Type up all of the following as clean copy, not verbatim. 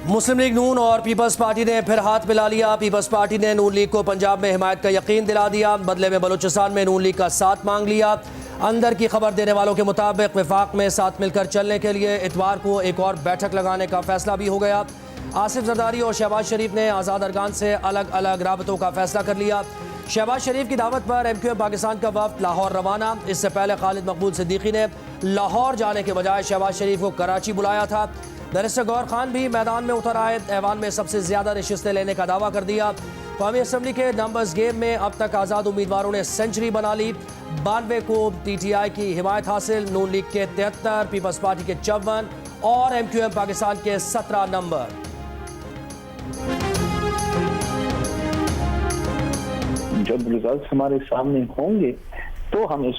मुस्लिम league नून और peoples party ने फिर हाथ मिला लिया। पीपल्स पार्टी ने नून लीग को पंजाब में हिमायत का यकीन दिला दिया। बदले में बलूचिस्तान में नून लीग का साथ मांग लिया। अंदर की खबर देने वालों के मुताबिक वफाक में साथ मिलकर चलने के लिए इतवार को एक और बैठक लगाने का फैसला भी हो गया। आसिफ जरदारी और शहबाज शरीफ ने आज़ाद अरकान से अलग अलग राबतों का फैसला कर लिया। शहबाज शरीफ की दावत पर MQM पाकिस्तान का वफ्द लाहौर रवाना। इससे पहले खालिद मकबूल सिद्दीकी ने लाहौर जाने के बजाय शहबाज शरीफ को कराची बुलाया था। बैरिस्टर गौहर खान भी मैदान में उतर आए। ऐवान में सबसे ज्यादा नशिस्तें लेने का दावा कर दिया। कौमी असम्बली के नंबर्स गेम में अब तक आज़ाद उम्मीदवारों ने सेंचुरी बना ली। 92 को PTI की हिमायत हासिल। नून लीग के 73, पीपल्स पार्टी के 54 और MQM पाकिस्तान के 17 नंबर। जब रिजल्ट हमारे सामने होंगे तो हम इस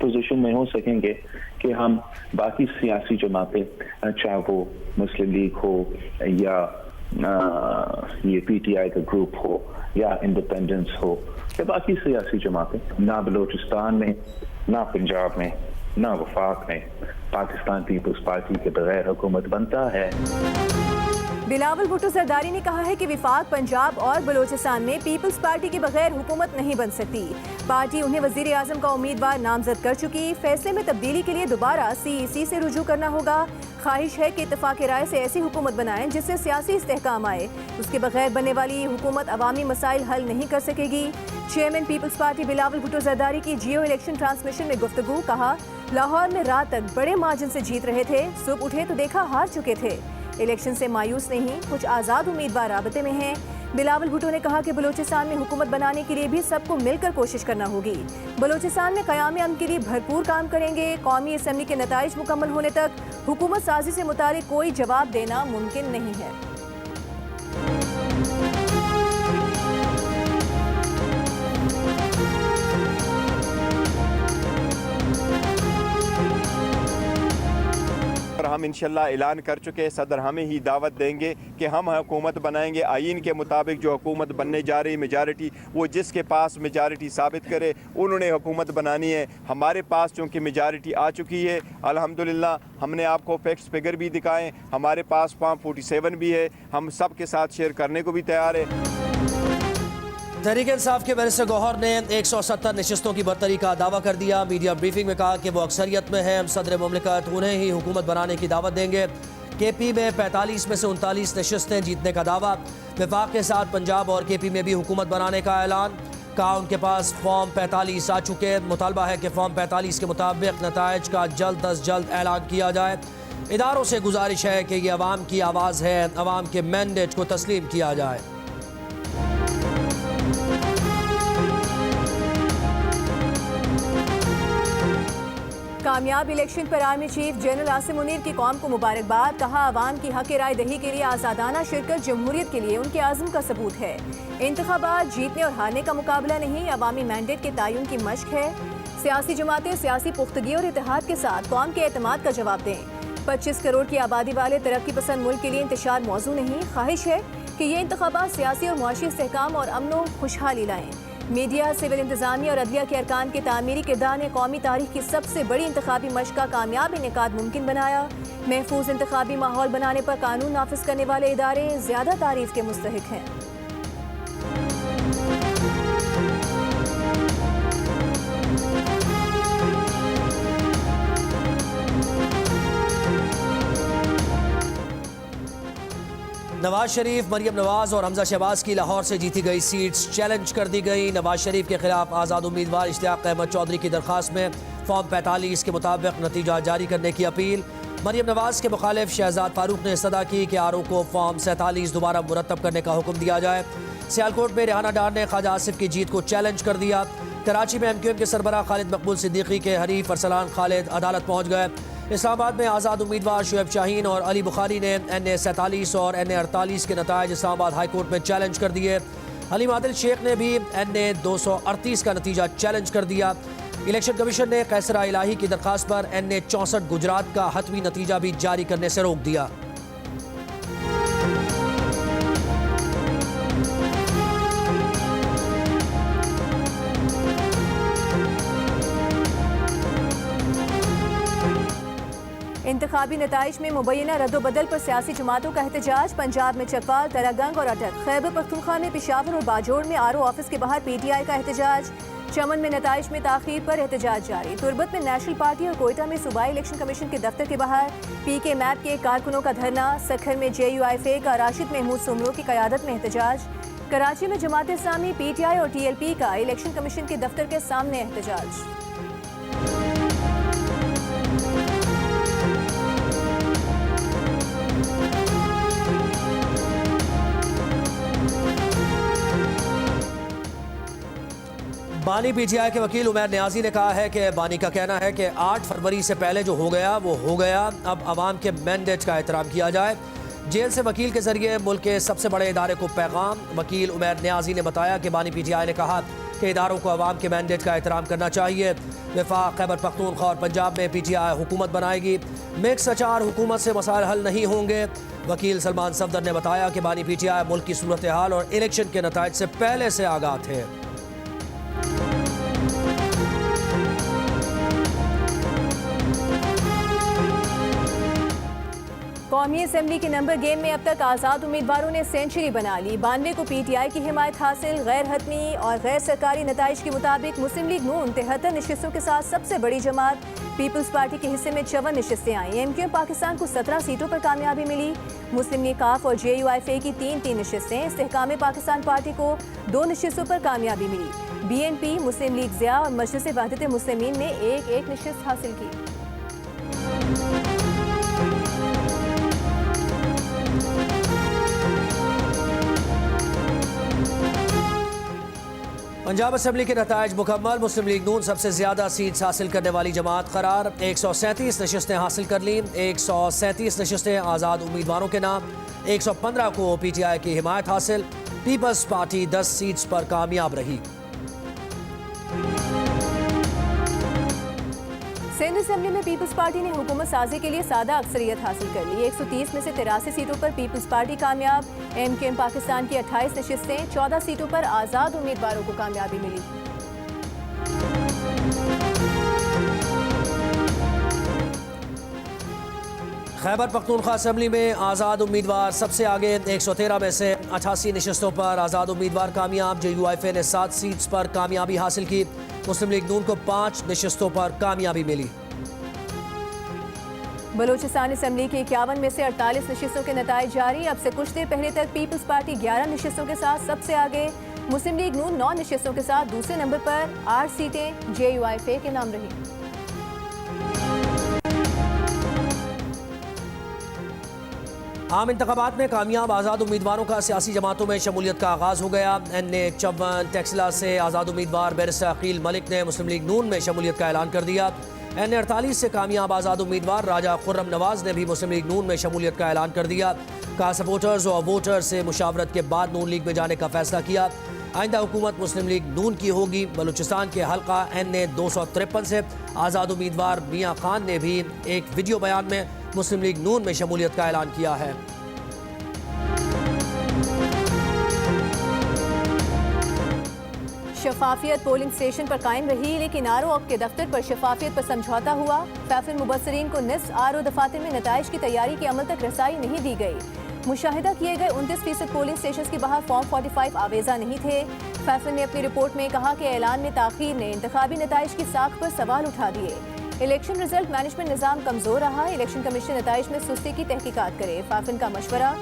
पोजीशन में हो सकेंगे कि हम बाकी सियासी जमातें, चाहे वो मुस्लिम लीग हो या ये PTI का ग्रुप हो या इंडिपेंडेंस हो या बाकी सियासी जमातें, ना बलूचिस्तान में, ना पंजाब में, ना वफाक में पाकिस्तान पीपल्स पार्टी के बगैर हुकूमत बनता है। बिलावल भुट्टो जरदारी ने कहा है कि विफाक पंजाब और बलूचिस्तान में पीपल्स पार्टी के बगैर हुकूमत नहीं बन सकती। पार्टी उन्हें वजीर आजम का उम्मीदवार नामजद कर चुकी। फैसले में तब्दीली के लिए दोबारा CEC से रुजू करना होगा। ख्वाहिश है कि इत्तेफाक राय से ऐसी हुकूमत बनाएं जिससे सियासी इस्तेहकाम आए। उसके बगैर बनने वाली हुकूमत अवामी मसाइल हल नहीं कर सकेगी। Chairman Peoples Party Bilawal Bhutto Zardari की जियो इलेक्शन ट्रांसमिशन में गुफ्तगू। कहा, लाहौर में रात तक बड़े मार्जिन से जीत रहे थे, सुबह उठे तो देखा हार चुके थे। इलेक्शन से मायूस नहीं, कुछ आज़ाद उम्मीदवार राबते में हैं। बिलावल भुट्टो ने कहा कि बलूचिस्तान में हुकूमत बनाने के लिए भी सबको मिलकर कोशिश करना होगी। बलूचिस्तान में क़याम अमन के लिए भरपूर काम करेंगे। कौमी असम्बली के नताइज मुकम्मल होने तक हुकूमत साजी से मुतालिक कोई जवाब देना मुमकिन नहीं है। हम इंशाल्लाह ऐलान कर चुके हैं, सदर हमें ही दावत देंगे कि हम हुकूमत बनाएंगे। आइन के मुताबिक जो हुकूमत बनने जा रही मेजॉरिटी, वो जिसके पास मेजॉरिटी साबित करे उन्होंने हुकूमत बनानी है। हमारे पास चूँकि मेजॉरिटी आ चुकी है अल्हम्दुलिल्लाह, हमने आपको फैक्ट्स फिगर भी दिखाएं। हमारे पास फॉर्म 47 भी है, हम सब के साथ शेयर करने को भी तैयार है। तहरीक इंसाफ के बैरिस्टर गौहर ने 170 नशिस्तों की बरतरी का दावा कर दिया। मीडिया ब्रीफिंग में कहा कि वो अक्सरियत में है, हम सदर मुमलिकत उन्हें ही हुकूमत बनाने की दावत देंगे। KP में 45 में से 39 नशिस्तें जीतने का दावा। वफाक के साथ पंजाब और KP में भी हुकूमत बनाने का ऐलान। कहा उनके पास फॉर्म 45 आ चुके। मुतालबा है कि फॉर्म 45 के मुताबिक नताइज का जल्द अज जल्द ऐलान किया जाए। इदारों से गुजारिश है कि ये अवाम की आवाज़ है, अवाम के मैंडेट को तस्लीम किया जाए। कामयाब इलेक्शन पर army chief general Asim Munir की कौम को मुबारकबाद। कहा, आवाम की हक राय दही के लिए आज़ादाना शिरकत जमहूरियत के लिए उनके आज़म का सबूत है। इंतखाबात जीतने और हारने का मुकाबला नहीं, अवामी मैंडेट के तयन की मशक है। सियासी जमातें सियासी पुख्तगी और इत्तेहाद के साथ कौम के एतमाद का जवाब दें। 25 करोड़ की आबादी वाले तरक्की पसंद मुल्क के लिए इंतशार मौजू नहीं। ख्वाहिश है कि ये इंतखाबात सियासी और मुआशी इस्तेहकाम और अमन खुशहाली लाएँ। मीडिया, सिविल इंतजामिया और अदलिया के अरकान के तामीरी किरदार ने कौमी तारीख की सबसे बड़ी इंतखाबी मशक का कामयाब इनेकाद मुमकिन बनाया। महफूज इंतखाबी माहौल बनाने पर कानून नाफिज करने वाले इदारे ज्यादा तारीफ के मुस्तहिक हैं। नवाज शरीफ, मरियम नवाज और हमजा शहबाज की लाहौर से जीती गई सीट्स चैलेंज कर दी गई। नवाज शरीफ के खिलाफ आज़ाद उम्मीदवार इश्तियाक अहमद चौधरी की दरख्वास्त में फॉर्म 45 के मुताबिक नतीजा जारी करने की अपील। मरियम नवाज के मुखालिफ शहजाद फारूक ने सदा की कि RO को फॉर्म 47 दोबारा मुरतब करने का हुक्म दिया जाए। सियालकोट में रेहाना डार ने ख्वाजा आसिफ की जीत को चैलेंज कर दिया। कराची में MQM के सरबराह खालिद मकबूल सिद्दीकी के हरीफ अरसलान खालिद अदालत पहुँच गए। इस्लामाबाद में आज़ाद उम्मीदवार शुएब शाहीन और अली बुखारी ने NA 47 और NA 48 के नताइज इस्लामाबाद हाई कोर्ट में चैलेंज कर दिए। हलीम आदिल शेख ने भी NA 238 का नतीजा चैलेंज कर दिया। इलेक्शन कमीशन ने कैसरा इलाही की दरख्वास्त पर NA 64 गुजरात का हतमी नतीजा भी जारी करने से रोक दिया। इंतखाबी नताइज में मुबैना रद्दोबदल पर सियासी जमातों का एहतजाज। पंजाब में चकवाल, तरागंग और अटक। खैबर पख्तूनख्वा में पेशावर और बाजोड़ में आरओ ऑफिस के बाहर PTI का एहतजाज। चमन में नताइज में ताखीर पर एहतजाज जारी। तुरबत में नेशनल पार्टी और कोयटा में सूबाई इलेक्शन कमीशन के दफ्तर के बाहर PK मैप के कारकुनों का धरना। सखर में JUIFA का राशिद महमूद सुमरो की क़यादत में एहतजाज। कराची में जमात इस्लामी, PTI और TLP का इलेक्शन कमीशन के दफ्तर के सामने एहतजाज। बानी PTI के वकील उमैर न्याजी ने कहा है कि बानी का कहना है कि 8 फरवरी से पहले जो हो गया वो हो गया, अब अवाम के मैंडेट का एहतराम किया जाए। जेल से वकील के जरिए मुल्क के सबसे बड़े इदारे को पैगाम। वकील उमैर न्याजी ने बताया कि बानी PTI ने कहा कि इदारों को अवाम के मैंडेट का एहतराम करना चाहिए। वफाक, खैबर पख्तूनख्वा और पंजाब में PTI हुकूमत बनाएगी। मिक्स अचार हुकूमत से मसाइल हल नहीं होंगे। वकील सलमान सफदर ने बताया कि बानी PTI मुल्क की सूरत हाल और इलेक्शन के नताइज से पहले से आगाह थे। कौमी असम्बली के नंबर गेम में अब तक आज़ाद उम्मीदवारों ने सेंचुरी बना ली। 92 को PTI की हिमायत हासिल। गैर हतमी और गैर सरकारी नताइज के मुताबिक मुस्लिम लीग नून 73 नशिस्तों के साथ सबसे बड़ी जमात। पीपल्स पार्टी के हिस्से में 54 नशिस्तें आई। MQM पाकिस्तान को 17 सीटों पर कामयाबी मिली। मुस्लिम लीग काफ और JUIFA की 3-3 नशिस्तें। इस्तेहकाम पाकिस्तान पार्टी को 2 नशिस्तों पर कामयाबी मिली। BNP, मुस्लिम लीग ज़िया और मजलिस वहदत मुस्लिमीन ने 1-1 नशिस्त हासिल की। पंजाब असम्बली के नताइज मुकम्मल। मुस्लिम लीग नून सबसे ज्यादा सीट्स हासिल करने वाली जमात करार। 137 नशिस्तें हासिल कर लीं। 137 नशिस्तें आज़ाद उम्मीदवारों के नाम। 115 को PTI की हिमायत हासिल। पीपल्स पार्टी 10 सीट्स पर कामयाब रही। सिंध असम्बली में पीपल्स पार्टी ने हुकूमत साजी के लिए सादा अक्सरियत हासिल कर ली। 130 में से 83 सीटों पर पीपल्स पार्टी कामयाब। MQM पाकिस्तान की 28 नशिस्तें। 14 सीटों पर आज़ाद उम्मीदवारों को कामयाबी मिली। खैबर पख्तूनख्वा असम्बली में आज़ाद उम्मीदवार सबसे आगे। 113 में से 88 नशिस्तों पर आज़ाद उम्मीदवार कामयाब। JUIFA ने 7 सीट्स पर कामयाबी हासिल की। मुस्लिम लीग नून को 5 नशिस्तों पर कामयाबी मिली। बलूचिस्तान असम्बली की 51 में से 48 नशिस्तों के नताइज जारी। अब से कुछ देर पहले तक पीपल्स पार्टी 11 नशिस्तों के साथ सबसे आगे। मुस्लिम लीग नून 9 नशिस्तों के साथ दूसरे नंबर पर। 8 सीटें JUIFA के नाम रही। आम इंतखाबात में कामयाब आज़ाद उम्मीदवारों का सियासी जमातों में शमूलियत का आगाज़ हो गया। NA 54 टेक्सला से आज़ाद उम्मीदवार बैरिस्टर अकील मलिक ने मुस्लिम लीग नून में शमूलियत का ऐलान कर दिया। NA 48 से कामयाब आज़ाद उम्मीदवार राजा खुर्रम नवाज ने भी मुस्लिम लीग नून में शमूलियत का ऐलान कर दिया। कहा सपोर्टर्स और वोटर्स से मुशावरत के बाद नून लीग में जाने का फैसला किया। आइंदा हुकूमत मुस्लिम लीग नून की होगी। बलूचिस्तान के हल्का NA 253 से आज़ाद उम्मीदवार मियाँ खान ने भी एक वीडियो बयान में मुस्लिम लीग नून में शमूलियत का ऐलान किया है। शफाफियत पोलिंग स्टेशन पर कायम रही, लेकिन आरओ के दफ्तर पर शफाफियत पर समझौता हुआ। फैफिल मुबसरीन को निस्फ आरओ दफातर में नताइज की तैयारी के अमल तक रसाई नहीं दी गई। मुशाहिदा किए गए 29% पोलिंग स्टेशन के बाहर फॉर्म 45 आवेजा नहीं थे। फैफिल ने अपनी रिपोर्ट में कहा कि ऐलान में ताखीर ने इंतखाबी नताइज की साख पर सवाल उठा दिए। इलेक्शन रिजल्ट मैनेजमेंट निज़ाम कमजोर रहा। इलेक्शन कमीशन नताइज में सुस्ती की तहकीकात करे। फैफिल का मशवरा।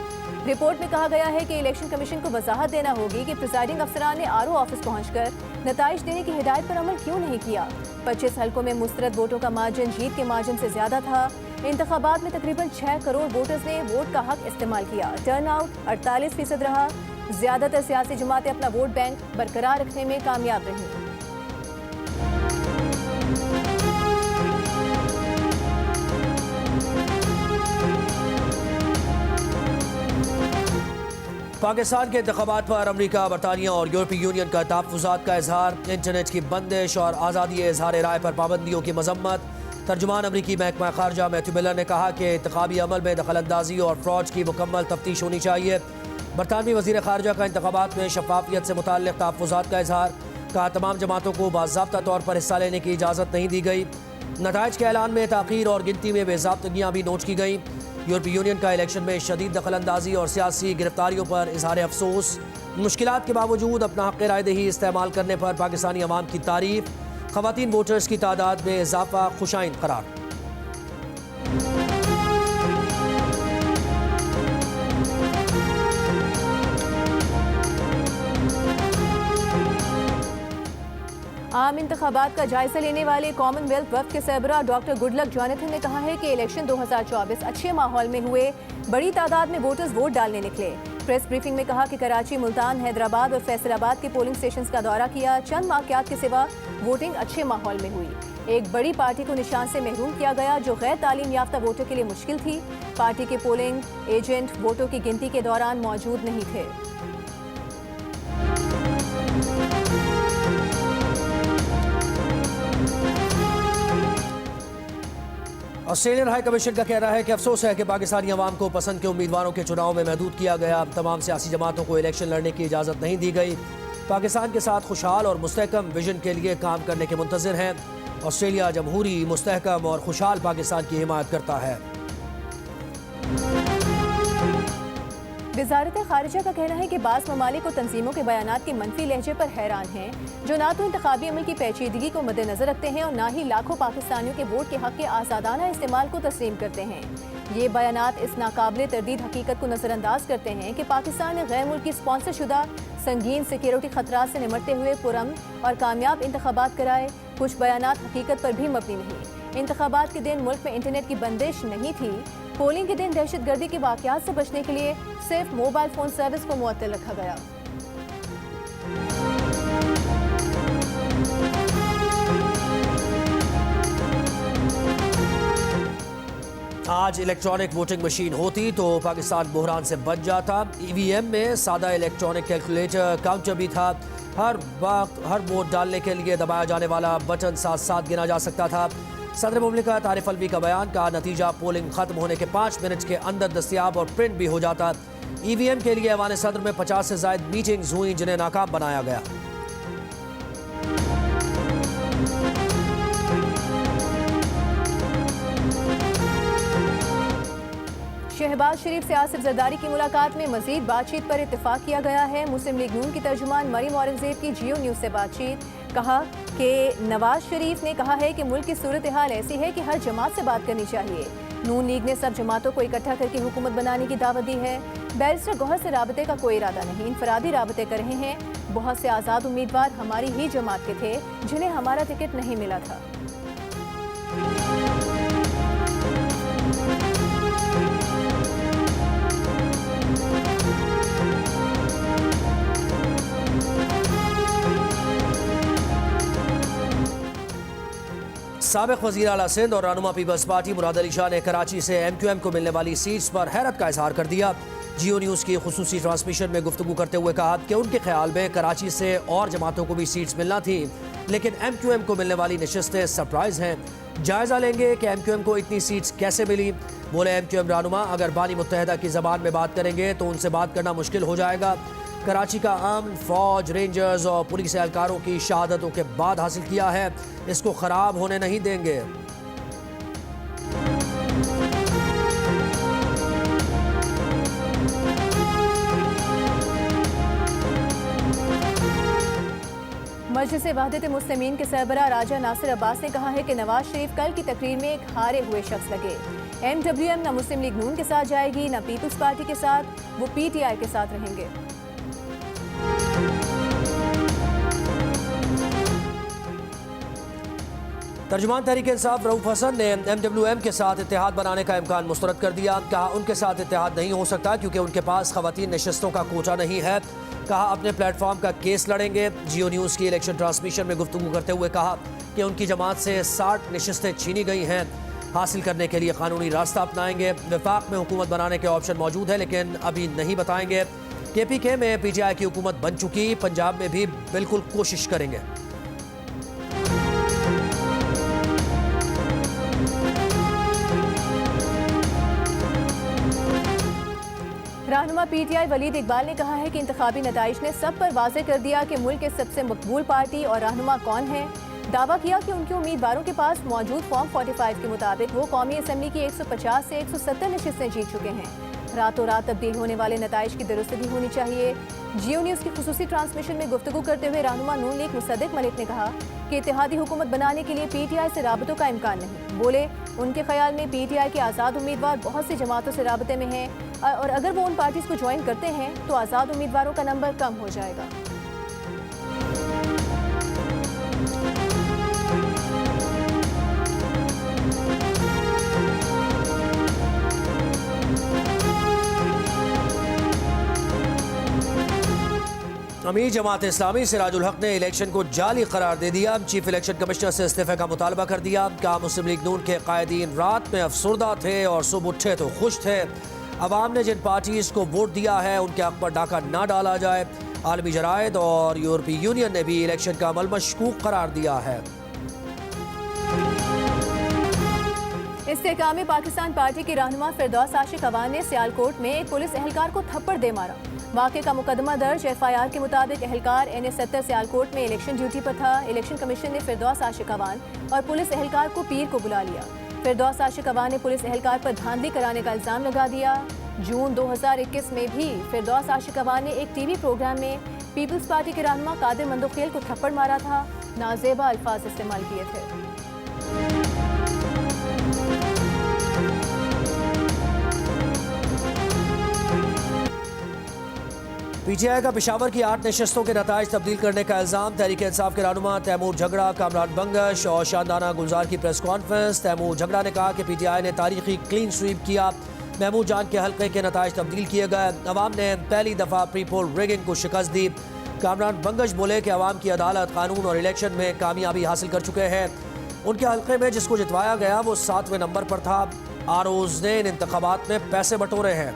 रिपोर्ट में कहा गया है कि इलेक्शन कमीशन को वजाहत देना होगी कि प्रिजाइडिंग अफसरान ने आरओ ऑफिस पहुंचकर नताइज देने की हिदायत पर अमल क्यों नहीं किया। 25 हल्कों में मुस्तरद वोटों का मार्जिन जीत के मार्जिन से ज्यादा था। इंतखाबात में तकरीबन 6 करोड़ वोटर्स ने वोट का हक इस्तेमाल किया। टर्न आउट 48% रहा। ज्यादातर सियासी जमातें अपना वोट बैंक बरकरार रखने में कामयाब रही। पाकिस्तान के इंतखाबात पर अमरीका, बरतानिया और यूरोपीय यूनियन का तहफ़्फ़ुज़ात का इजहार। इंटरनेट की बंदिश और आज़ादी इजहार राय पर पाबंदियों की मजम्मत। तर्जुमान अमरीकी महकमा खारजा मैथ्यू मिलर ने कहा कि इंतखाबी अमल में दखलंदाजी और फ्रॉड की मुकम्मल तफ्तीश होनी चाहिए। बरतानवी वज़ीर खारजा का इंतखाबात में शफाफियत से मुताल्लिक़ तहफ़्फ़ुज़ात का इजहार। कहा तमाम जमातों को बाज़ाब्ता तौर पर हिस्सा लेने की इजाज़त नहीं दी गई। नताइज के ऐलान में ताख़ीर और गिनती में बेज़ाब्तगियाँ भी नोट की गई। यूरोपीय यूनियन का इलेक्शन में शदीद दखलंदाजी और सियासी गिरफ्तारियों पर इजहार अफसोस। मुश्किलात के बावजूद अपना हक़ रायदही इस्तेमाल करने पर पाकिस्तानी अवाम की तारीफ। ख़वातीन वोटर्स की तादाद में इजाफा खुशाइन करार। आम इंतखाबात का जायजा लेने वाले कॉमनवेल्थ वफ़द के सरबराह डॉक्टर गुडलक जॉनथन ने कहा है कि इलेक्शन 2024 अच्छे माहौल में हुए, बड़ी तादाद में वोटर्स वोट डालने निकले। प्रेस ब्रीफिंग में कहा कि कराची, मुल्तान, हैदराबाद और फैसलाबाद के पोलिंग स्टेशन का दौरा किया। चंद वाक़यात के सिवा वोटिंग अच्छे माहौल में हुई। एक बड़ी पार्टी को निशान से महरूम किया गया जो गैर तालीम याफ्ता वोटर के लिए मुश्किल थी। पार्टी के पोलिंग एजेंट वोटों की गिनती के दौरान मौजूद नहीं थे। ऑस्ट्रेलियन हाई कमीशन का कहना है कि अफसोस है कि पाकिस्तानी अवाम को पसंद के उम्मीदवारों के चुनाव में महदूद किया गया। तमाम सियासी जमातों को इलेक्शन लड़ने की इजाज़त नहीं दी गई। पाकिस्तान के साथ खुशहाल और मुस्तहकम विजन के लिए काम करने के मुंतज़िर हैं। ऑस्ट्रेलिया जमहूरी, मुस्तहकम और खुशहाल पाकिस्तान की हिमायत करता है। वज़ारत ख़ारिजा का कहना है कि बाज़ ममालिक को तंजीमों के बयानात के मनफी लहजे पर हैरान हैं, जो ना तो इंतखाबी अमल की पेचीदगी को मद्देनज़र रखते हैं और ना ही लाखों पाकिस्तानियों के वोट के हक़ के आज़ादाना इस्तेमाल को तस्लीम करते हैं। ये बयानात इस नाकाबिले तरदीद हकीकत को नज़रअंदाज करते हैं कि पाकिस्तान ने गैर मुल्की स्पॉन्सर शुदा संगीन सिक्योरिटी खतरात से निमटते हुए पुरअमन और कामयाब इंतखाबात कराए। कुछ बयानात हकीकत पर भी मबनी नहीं। इंतखाबात के दिन मुल्क में इंटरनेट की बंदिश नहीं थी। पोलिंग के दिन दहशतगर्दी के वाक़यात से बचने के लिए सिर्फ मोबाइल फ़ोन सर्विस को मुअत्तल रखा गया। आज इलेक्ट्रॉनिक वोटिंग मशीन होती तो पाकिस्तान बहरान से बच जाता। ईवीएम में सादा इलेक्ट्रॉनिक कैलकुलेटर काउंटर भी था। हर वक्त हर वोट डालने के लिए दबाया जाने वाला बटन साथ साथ गिना जा सकता था। सदर मुमलिकत आरिफ अलवी का बयान का नतीजा पोलिंग खत्म होने के 5 मिनट के अंदर दस्तयाब और प्रिंट भी हो जाता। ईवीएम के लिए ऐवान सदर में 50 से ज़ायद मीटिंग्स हुई जिन्हें नाकाम बनाया गया। शहबाज शरीफ से आसिफ जरदारी की मुलाकात में मजीद बातचीत पर इत्तेफाक किया गया है। मुस्लिम लीग नून की तर्जुमान मरीम औरंगजेब की जियो न्यूज़ से बातचीत। कहा कि नवाज शरीफ ने कहा है कि मुल्क की सूरत हाल ऐसी है कि हर जमात से बात करनी चाहिए। नून लीग ने सब जमातों को इकट्ठा करके हुकूमत बनाने की दावत दी है। बैरिस्टर गौहर से राबते का कोई इरादा नहीं, इनफरादी राबते कर रहे हैं। बहुत से आज़ाद उम्मीदवार हमारी ही जमात के थे जिन्हें हमारा टिकट नहीं मिला था। साबिक़ वज़ीर आला सिंध और रहनुमा पीपल्स पार्टी मुराद अली शाह ने कराची से MQM को मिलने वाली सीट्स पर हैरत का इजहार कर दिया। जियो न्यूज़ की खुसूसी ट्रांसमिशन में गुफ्तगू करते हुए कहा कि उनके ख्याल में कराची से और जमातों को भी सीट्स मिलना थी, लेकिन MQM को मिलने वाली नशिस्तें सरप्राइज़ हैं। जायज़ा लेंगे कि MQM को इतनी सीट्स कैसे मिली। बोले MQM रहनुमा अगर बानी मुत्तहिदा की ज़बान में बात करेंगे तो उनसे बात करना मुश्किल हो जाएगा। कराची का अमन फौज, रेंजर्स और पुलिस एहलकारों की शहादतों के बाद हासिल किया है, इसको ख़राब होने नहीं देंगे। मजलिस वहदत मुस्लिमीन के सरबराह राजा नासिर अब्बास ने कहा है कि नवाज शरीफ कल की तकरीर में एक हारे हुए शख्स लगे। MWM न मुस्लिम लीग नून के साथ जाएगी न पीपल्स पार्टी के साथ, वो PTI के साथ रहेंगे। तर्जुमान तहरीक इंसाफ रऊफ हसन ने MWM के साथ इत्तेहाद बनाने का इम्कान मुस्तरद कर दिया। कहा उनके साथ इत्तेहाद नहीं हो सकता क्योंकि उनके पास ख़वातीन नशस्तों का कोटा नहीं है। कहा अपने प्लेटफॉर्म का केस लड़ेंगे। जियो न्यूज़ की इलेक्शन ट्रांसमिशन में गुफ्तगू करते हुए कहा कि उनकी जमात से 60 नशस्तें छीनी गई हैं। हासिल करने के लिए कानूनी रास्ता अपनाएंगे। वफाक में हुकूमत बनाने के ऑप्शन मौजूद है लेकिन अभी नहीं बताएंगे। KPK में PTI की हुकूमत बन चुकी, पंजाब में भी बिल्कुल कोशिश करेंगे। रहनुमा PTI वलीद इकबाल ने कहा है कि इंतखाबी नताइज ने सब पर वाज़ेह कर दिया कि मुल्क के सबसे मकबूल पार्टी और रहनुमा कौन है। दावा किया कि उनके उम्मीदवारों के पास मौजूद फॉर्म 45 के मुताबिक वो कौमी असम्बली की 150 से 170 नशिस्तें जीत चुके हैं। रातों रात तब्दील होने वाले नताइज की दुरुस्ती होनी चाहिए। जियो न्यूज़ की खुसूसी ट्रांसमिशन में गुफ्तगू करते हुए रहनुमा नून लीग मुसद्दिक मलिक ने कहा कि इत्तेहादी हुकूमत बनाने के लिए PTI से राबतों का इम्कान नहीं। बोले उनके ख्याल में PTI के आज़ाद उम्मीदवार बहुत सी जमातों से राबते में हैं और अगर वो उन पार्टीज को ज्वाइन करते हैं तो आज़ाद उम्मीदवारों का नंबर कम हो जाएगा। अमीर जमात इस्लामी सिराजुल हक ने इलेक्शन को जाली करार दे दिया। चीफ इलेक्शन कमिश्नर से इस्तीफे का मुतालबा कर दिया। कहा मुस्लिम लीग नून के कायदीन रात में अफसुर्दा थे और सुबह उठे तो खुश थे। अवाम ने जिन पार्टीज को वोट दिया है उनके हक पर डाका ना डाला जाए। आलमी जरायद और यूरोपीय यूनियन ने भी इलेक्शन का अमल मशकूक करार दिया है। इस्तेहकाम पाकिस्तान पार्टी की रहनुमा फिरदौस आशिक अवान ने सियालकोट में एक पुलिस एहलकार को थप्पड़ दे मारा। वाक़े का मुकदमा दर्ज। FIR के मुताबिक एहलकार NA-70 सियालकोट में इलेक्शन ड्यूटी पर था। इलेक्शन कमीशन ने फिरदौस आशिक अवान और पुलिस एहलकार को पीर को बुला लिया। फिरदौस आशिक अवान ने पुलिस एहलकार पर धांधली कराने का इल्ज़ाम लगा दिया। जून 2021 में भी फिरदौस आशिक अवान ने एक TV प्रोग्राम में पीपल्स पार्टी के रहनुमा कादिर मंदोखेल को थप्पड़ मारा था। नाजेबा अल्फाज इस्तेमाल किए थे। PTI का पेशावर की 8 नशस्तों के नताइज तब्दील करने का इल्ज़ाम। तहरीक इंसाफ के रहनुमा तैमूर झगड़ा, कामरान बंगश और शानदाना गुलजार की प्रेस कॉन्फ्रेंस। तैमूर झगड़ा ने कहा कि PTI ने तारीखी क्लीन स्वीप किया। महमूद जान के हल्के के नताइज तब्दील किए गए। अवाम ने पहली दफ़ा प्री पोल रिगिंग को शिकस्त दी। कामरान बंगश बोले कि अवाम की अदालत, कानून और इलेक्शन में कामयाबी हासिल कर चुके हैं। उनके हल्के में जिसको जितवाया गया वो 7वें नंबर पर था। ROs ने इन इंतखाबात में पैसे बटोरे हैं।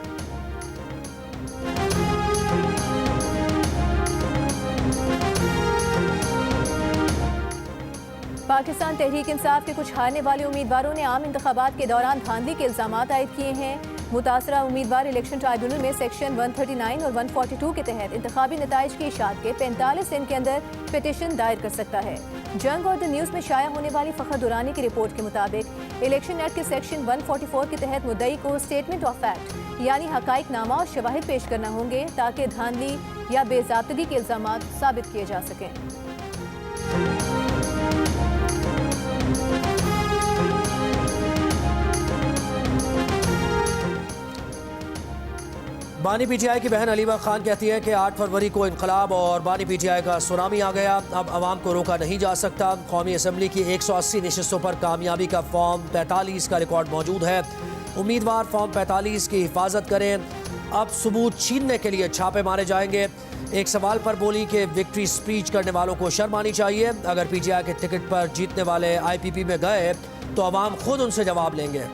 पाकिस्तान तहरीक इंसाफ के कुछ हारने वाले उम्मीदवारों ने आम इंतखाबात के दौरान धांधली के इल्ज़ाम आयद किए हैं। मुतासरा उम्मीदवार इलेक्शन ट्राइब्यूनल में सेक्शन 139 और 142 के तहत इंतखाबी नताइज की इशाअत के 45 दिन के अंदर पिटीशन दायर कर सकता है। जंग और द न्यूज़ में शाया होने वाली फ़खर दुरानी की रिपोर्ट के मुताबिक इलेक्शन एक्ट के सेक्शन 144 के तहत मुद्दई को स्टेटमेंट ऑफ फैक्ट यानी हकाइक नामा और शवाहिद पेश करना होंगे ताकि धांधली या बेज़ाब्तगी के इल्ज़ाम साबित किए जा सकें। बानी PTI की बहन अलीमा खान कहती है कि 8 फरवरी को इनकलाब और बानी PTI का सुनामी आ गया। अब आवाम को रोका नहीं जा सकता। कौमी असम्बली की 180 नशिस्तों पर कामयाबी का फॉर्म 45 का रिकॉर्ड मौजूद है। उम्मीदवार फॉर्म 45 की हिफाजत करें। अब सबूत छीनने के लिए छापे मारे जाएंगे। एक सवाल पर बोली कि विक्ट्री स्पीच करने वालों को शर्म आनी चाहिए। अगर PTI के टिकट पर जीतने वाले IPP में गए तो अवाम खुद उनसे जवाब लेंगे।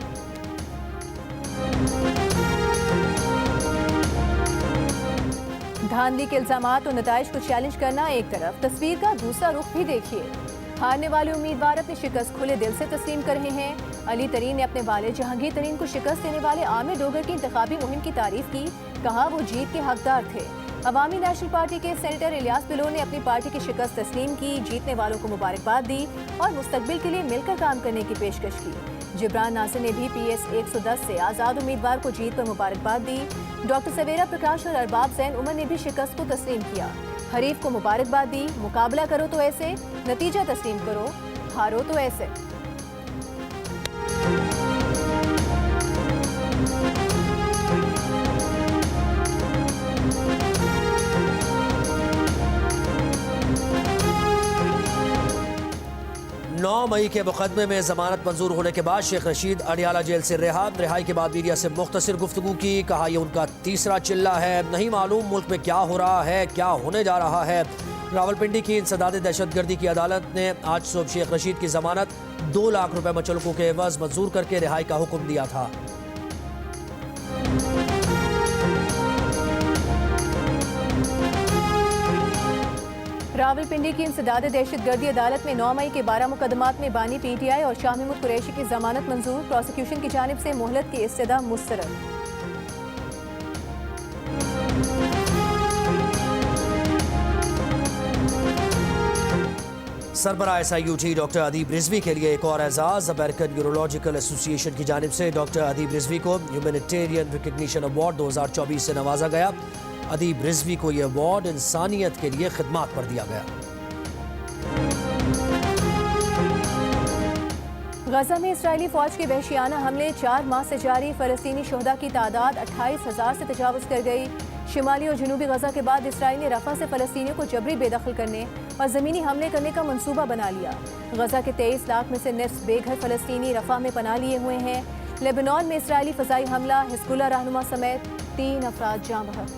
धांधली के इल्जामात और नताइज को चैलेंज करना एक तरफ, तस्वीर का दूसरा रुख भी देखिए। हारने वाले उम्मीदवार अपनी शिकस्त खुले दिल से तस्लीम कर रहे हैं। अली तरीन ने अपने वाले जहांगीर तरीन को शिकस्त देने वाले आमिर डोगर की इंतखाबी मुहिम की तारीफ की। कहा वो जीत के हकदार थे। अवामी नेशनल पार्टी के सेनेटर इलियास बिलो ने अपनी पार्टी की शिकस्त तस्लीम की, जीतने वालों को मुबारकबाद दी और मुस्तकबिल के लिए मिलकर काम करने की पेशकश की। जिब्रान नासिर ने भी PS 110 से आज़ाद उम्मीदवार को जीत पर मुबारकबाद दी। डॉक्टर सवेरा प्रकाश और अरबाब जैन उमर ने भी शिकस्त को तस्लीम किया। हरीफ को मुबारकबाद दी। मुकाबला करो तो ऐसे, नतीजा तस्लीम करो, हारो तो ऐसे। नौ मई के मुकदमे में जमानत मंजूर होने के बाद शेख रशीद अडियाला जेल से रिहाई के बाद मीडिया से मुख्तसर गुफ्तगू की। कहा यह उनका तीसरा चिल्ला है। नहीं मालूम मुल्क में क्या हो रहा है, क्या होने जा रहा है। रावलपिंडी की इंसदाद दहशतगर्दी की अदालत ने आज सुबह शेख रशीद की जमानत 2 लाख रुपए मुचलकों के एवज मंजूर करके रिहाई का हुक्म दिया था। रावलपिंडी की इंसदाद दहशतगर्दी अदालत में 9 मई के 12 मुकदमात में बानी PTI और शाह महमूद कुरैशी की जमानत मंजूर। प्रोसिक्यूशन की जानिब से मोहलत की इस्तदा मुस्तरद। सरबराह SIUT डॉक्टर अदीब रिजवी के लिए एक और एजाज। अमेरिकन यूरोलॉजिकल एसोसिएशन की जानिब से डॉक्टर अदीब रिजवी को ह्यूमैनिटेरियन रिकग्निशन अवार्ड 2024 से नवाजा गया। अदीब रिजवी को यह अवार्ड इंसानियत के लिए खिदमात पर दिया गया। गजा में इस्राएली फौज के वहशियाना हमले 4 माह से जारी। फलस्तीनी शोहदा की तादाद 28,000 से तजावुज़ कर गई। शिमाली और जनूबी गजा के बाद इसराइल ने रफा से फलस्तीनियों को जबरी बेदखल करने और ज़मीनी हमले करने का मंसूबा बना लिया। गजा के 23 लाख में से निस्फ बेघर फलस्तीनी रफा में पनाह लिए हुए हैं। लेबनान में इसराइली फ़ज़ाई हमला, हिज़्बुल्लाह रहनुमा समेत 3 अफराद जाँ बहक।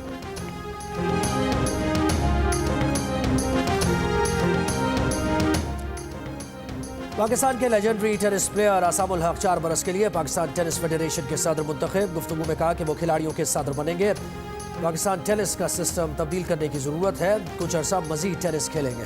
पाकिस्तान के लेजेंडरी टेनिस प्लेयर आसामुल हक 4 बरस के लिए पाकिस्तान टेनिस फेडरेशन के सदर मुंतखब। गुफ्तगू में कहा कि वो खिलाड़ियों के सदर बनेंगे। पाकिस्तान टेनिस का सिस्टम तब्दील करने की ज़रूरत है। कुछ अर्सा मज़ीद टेनिस खेलेंगे।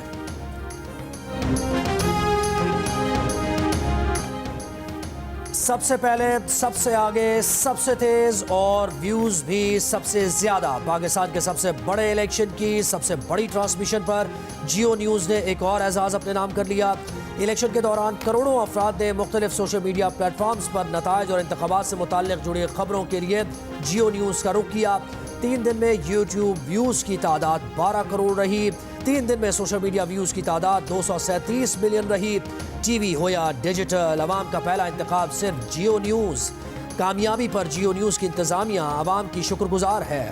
सबसे पहले, सबसे आगे, सबसे तेज और व्यूज भी सबसे ज्यादा। पाकिस्तान के सबसे बड़े इलेक्शन की सबसे बड़ी ट्रांसमिशन पर जियो न्यूज़ ने एक और एजाज अपने नाम कर लिया। इलेक्शन के दौरान करोड़ों अफराद ने मुख्तलिफ सोशल मीडिया प्लेटफॉर्म्स पर नताइज और इंतखाबात से मुताल्लिक जुड़ी खबरों के लिए जियो न्यूज़ का रुख किया। 3 दिन में यूट्यूब व्यूज़ की तादाद 12 करोड़ रही। 3 दिन में सोशल मीडिया व्यूज़ की तादाद 237 मिलियन रही। टीवी हो या डिजिटल, अवाम का पहला इंतखाब सिर्फ जियो न्यूज़। कामयाबी पर जियो न्यूज़ की इंतज़ामिया अवाम की शुक्रगुजार है।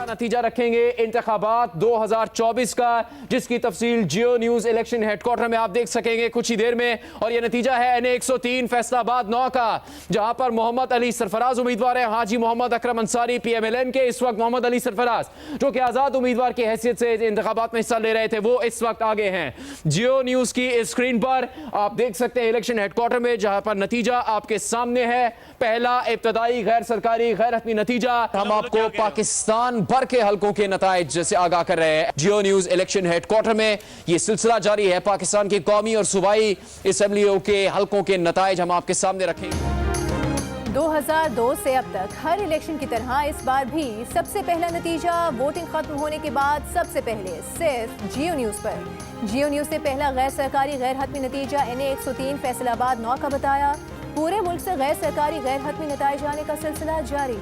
नतीजा रखेंगे इंतखाबात 2024 का, जिसकी तफसील जियो न्यूज़ इलेक्शन हेडक्वार्टर में आप देख सकेंगे कुछ ही देर में। और यह नतीजा है NA 103 फैसलाबाद 9 का, जहां पर मोहम्मद अली सरफराज उम्मीदवार है। हाजी मोहम्मद अकरम अंसारी PMLN के इस वक्त मोहम्मद अली सरफराज, जो कि आज़ाद उम्मीदवार की हैसियत से इंतखाबात में हिस्सा ले रहे थे, वो इस वक्त आगे हैं। जियो न्यूज़ की स्क्रीन पर आप देख सकते हैं इलेक्शन हेडक्वार्टर में, जहां पर नतीजा आपके सामने है। पहला इब्तदाई गैर सरकारी गैर हतमी नतीजा। हम आपको पाकिस्तान भर के हलकों के नताइज से आगाह कर रहे हैं। जियो न्यूज़ इलेक्शन हेडक्वार्टर में ये सिलसिला जारी है। पाकिस्तान के कौमी और सूबाई असेंबलियों के हलकों के नताइज हम आपके सामने रखेंगे। 2002 से अब तक हर इलेक्शन की तरह इस बार भी सबसे पहला नतीजा वोटिंग खत्म होने के बाद सबसे पहले सिर्फ जियो न्यूज़ पर। जियो न्यूज़ ने पहला गैर सरकारी गैर हतमी नतीजा NA 103 फैसलाबाद 9 का बताया। पूरे मुल्क से गैर सरकारी गैर हतमी नताइज आने का सिलसिला जारी।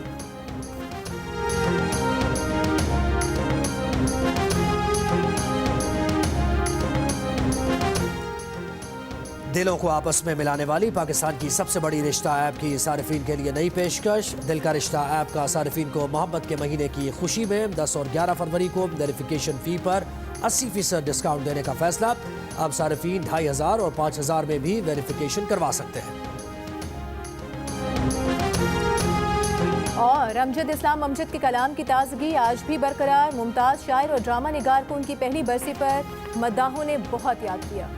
दिलों को आपस में मिलाने वाली पाकिस्तान की सबसे बड़ी रिश्ता ऐप की सारिफीन के लिए नई पेशकश। दिल का रिश्ता ऐप का सारिफीन को मोहब्बत के महीने की खुशी में 10 और 11 फरवरी को वेरिफिकेशन फ़ी पर 80% डिस्काउंट देने का फैसला। अब सारिफीन 2500 और 5000 में भी वेरिफिकेशन करवा सकते हैं। और अमजद इस्लाम अमजद के कलाम की ताजगी आज भी बरकरार। मुमताज़ शायर और ड्रामा निगार को उनकी पहली बरसी पर मद्दाहों ने बहुत याद किया।